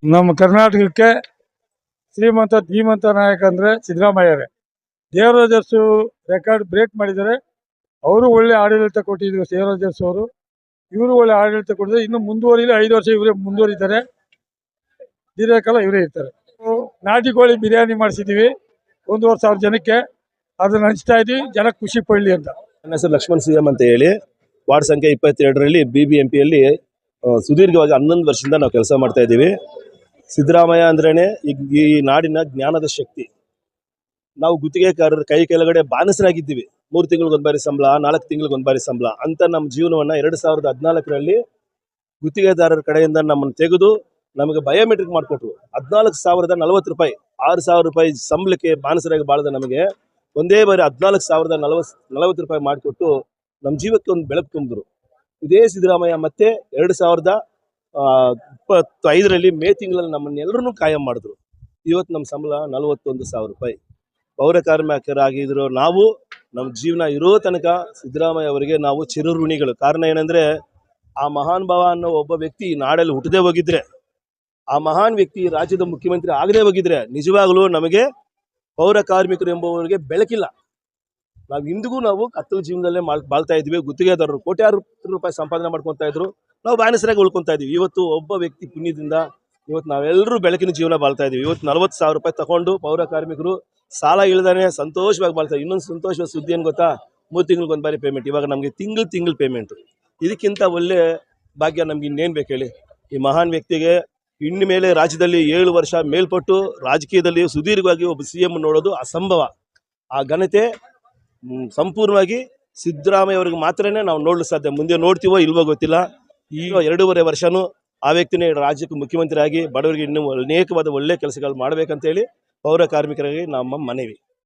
ನಮ್ಮ ಕರ್ನಾಟಕಕ್ಕೆ ಧೀಮಂತ ನಾಯಕ ಅಂದರೆ ಸಿದ್ದರಾಮಯ್ಯರೇ. ದೇವರಾಜ ಅರಸು ರೆಕಾರ್ಡ್ ಬ್ರೇಕ್ ಮಾಡಿದ್ದಾರೆ. ಅವರು ಒಳ್ಳೆ ಆಡಳಿತ ಕೊಟ್ಟಿದ್ರು ದೇವರಾಜ ಅರಸು ಅವರು. ಇವರು ಒಳ್ಳೆ ಆಡಳಿತ ಕೊಟ್ಟಿದ್ದಾರೆ. ಇನ್ನು ಮುಂದುವರಿಲಿ 5 ವರ್ಷ ಇವರೇ ಮುಂದುವರಿತಾರೆ. ದೀರ್ಘಕಾಲ ಇವರೇ ಇರ್ತಾರೆ. ನಾಟಿ ಕೋಳಿ ಬಿರಿಯಾನಿ ಮಾಡಿಸಿದ್ದೀವಿ 1,500 ಜನಕ್ಕೆ. ಅದನ್ನ ಹಂಚ್ತಾ ಇದ್ದೀವಿ, ಜನ ಖುಷಿ ಪಡಲಿ ಅಂತ. ನನ್ನ ಹೆಸರು ಲಕ್ಷ್ಮಣ್ ಸಿಎಂ ಅಂತ ಹೇಳಿ, ವಾರ್ಡ್ ಸಂಖ್ಯೆ 22ರಲ್ಲಿ BBMPಯಲ್ಲಿ ಸುದೀರ್ಘವಾಗಿ 11 ವರ್ಷದಿಂದ ನಾವು ಕೆಲಸ ಮಾಡ್ತಾ ಇದ್ದೀವಿ. ಸಿದ್ದರಾಮಯ್ಯ ಅಂದ್ರೇನೆ ಈ ನಾಡಿನ ಜ್ಞಾನದ ಶಕ್ತಿ. ನಾವು ಗುತ್ತಿಗೆಕಾರರ ಕೈ ಕೆಳಗಡೆ ಬಾನಸರಾಗಿದ್ದೀವಿ. 3 ತಿಂಗಳಿಗೊಂದು ಬಾರಿ ಸಂಬಳ, 4 ತಿಂಗಳಿಗೊಂದು ಬಾರಿ ಸಂಬಳ ಅಂತ ನಮ್ಮ ಜೀವನವನ್ನು 2014ರಲ್ಲಿ ಗುತ್ತಿಗೆದಾರರ ಕಡೆಯಿಂದ ನಮ್ಮನ್ನು ತೆಗೆದು ನಮಗೆ ಬಯೋಮೆಟ್ರಿಕ್ ಮಾಡಿಕೊಟ್ರು. 14,040 ರೂಪಾಯಿ, 6,000 ರೂಪಾಯಿ ಸಂಬಳಕ್ಕೆ ಬಾನಸರಾಗಿ ಬಾಳದ ನಮಗೆ ಒಂದೇ ಬಾರಿ 14,040 ರೂಪಾಯಿ ಮಾಡಿಕೊಟ್ಟು ನಮ್ಮ ಜೀವಕ್ಕೆ ಒಂದು ಬೆಳಕು ತುಂಬಿದ್ರು. ಇದೇ ಸಿದ್ದರಾಮಯ್ಯ ಮತ್ತೆ 2025ರಲ್ಲಿ ಮೇ ತಿಂಗಳಲ್ಲಿ ನಮ್ಮನ್ನೆಲ್ಲರೂ ಕಾಯಂ ಮಾಡಿದ್ರು. ಇವತ್ತು ನಮ್ಮ ಸಂಬಳ 41,000 ರೂಪಾಯಿ. ಪೌರ ಕಾರ್ಮಿಕರಾಗಿದ್ರು ನಾವು ನಮ್ಮ ಜೀವನ ಇರೋ ತನಕ ಸಿದ್ದರಾಮಯ್ಯ ಅವರಿಗೆ ನಾವು ಚಿರಋಣಿಗಳು. ಕಾರಣ ಏನಂದರೆ, ಆ ಮಹಾನ್ ಭಾವ ಅನ್ನೋ ಒಬ್ಬ ವ್ಯಕ್ತಿ ನಾಡಲ್ಲಿ ಹುಟ್ಟದೇ ಹೋಗಿದ್ರೆ, ಆ ಮಹಾನ್ ವ್ಯಕ್ತಿ ರಾಜ್ಯದ ಮುಖ್ಯಮಂತ್ರಿ ಆಗದೇ ಹೋಗಿದ್ರೆ, ನಿಜವಾಗಲೂ ನಮಗೆ ಪೌರ ಕಾರ್ಮಿಕರು ಎಂಬುವವರಿಗೆ ಬೆಳಕಿಲ್ಲ. ನಾವು ಇಂದಿಗೂ ನಾವು ಕತ್ತಲ ಜೀವನದಲ್ಲೇ ಬಾಳ್ತಾ ಇದ್ವಿ. ಗುತ್ತಿಗೆದಾರರು ಕೋಟ್ಯಾರು ರೂಪಾಯಿ ಸಂಪಾದನೆ ಮಾಡ್ಕೊತಾ ಇದ್ರು, ನಾವು ಬಾನಸರಾಗಿ ಉಳ್ಕೊತಾ ಇದ್ವಿ. ಇವತ್ತು ಒಬ್ಬ ವ್ಯಕ್ತಿ ಪುಣ್ಯದಿಂದ ಇವತ್ತು ನಾವೆಲ್ಲರೂ ಬೆಳಕಿನ ಜೀವನ ಬಾಳ್ತಾ ಇದ್ವಿ. ಇವತ್ತು 40,000 ರೂಪಾಯಿ ತಗೊಂಡು ಪೌರ ಕಾರ್ಮಿಕರು ಸಾಲ ಇಳ್ದಾನೆ ಸಂತೋಷವಾಗಿ ಬಾಳ್ತಾರೆ. ಇನ್ನೊಂದು ಸಂತೋಷವಾದ ಸುದ್ದಿ ಏನು ಗೊತ್ತಾ? 3 ತಿಂಗಳಿಗೊಂದು ಬಾರಿ ಪೇಮೆಂಟ್. ಇವಾಗ ನಮಗೆ ತಿಂಗಳು ಪೇಮೆಂಟು. ಇದಕ್ಕಿಂತ ಒಳ್ಳೆ ಭಾಗ್ಯ ನಮ್ಗೆ ಇನ್ನೇನು ಬೇಕು ಹೇಳಿ? ಈ ಮಹಾನ್ ವ್ಯಕ್ತಿಗೆ ಇನ್ನು ಮೇಲೆ ರಾಜ್ಯದಲ್ಲಿ 7 ವರ್ಷ ಮೇಲ್ಪಟ್ಟು ರಾಜಕೀಯದಲ್ಲಿ ಸುದೀರ್ಘವಾಗಿ ಒಬ್ಬ CM ನೋಡೋದು ಅಸಂಭವ. ಆ ಘನತೆ ಸಂಪೂರ್ಣವಾಗಿ ಸಿದ್ದರಾಮಯ್ಯ ಅವ್ರಿಗೆ ಮಾತ್ರನೇ ನಾವು ನೋಡಲು ಸಾಧ್ಯ. ಮುಂದೆ ನೋಡ್ತೀವೋ ಇಲ್ವೋ ಗೊತ್ತಿಲ್ಲ. ಈಗ 2.5 ವರ್ಷನೂ ಆ ವ್ಯಕ್ತಿನೇ ರಾಜ್ಯಕ್ಕೆ ಮುಖ್ಯಮಂತ್ರಿ ಆಗಿ ಬಡವರಿಗೆ ಇನ್ನೂ ಅನೇಕವಾದ ಒಳ್ಳೆ ಕೆಲಸಗಳು ಮಾಡಬೇಕಂತೇಳಿ ಪೌರ ಕಾರ್ಮಿಕರಿಗೆ ನಮ್ಮ ಮನವಿ.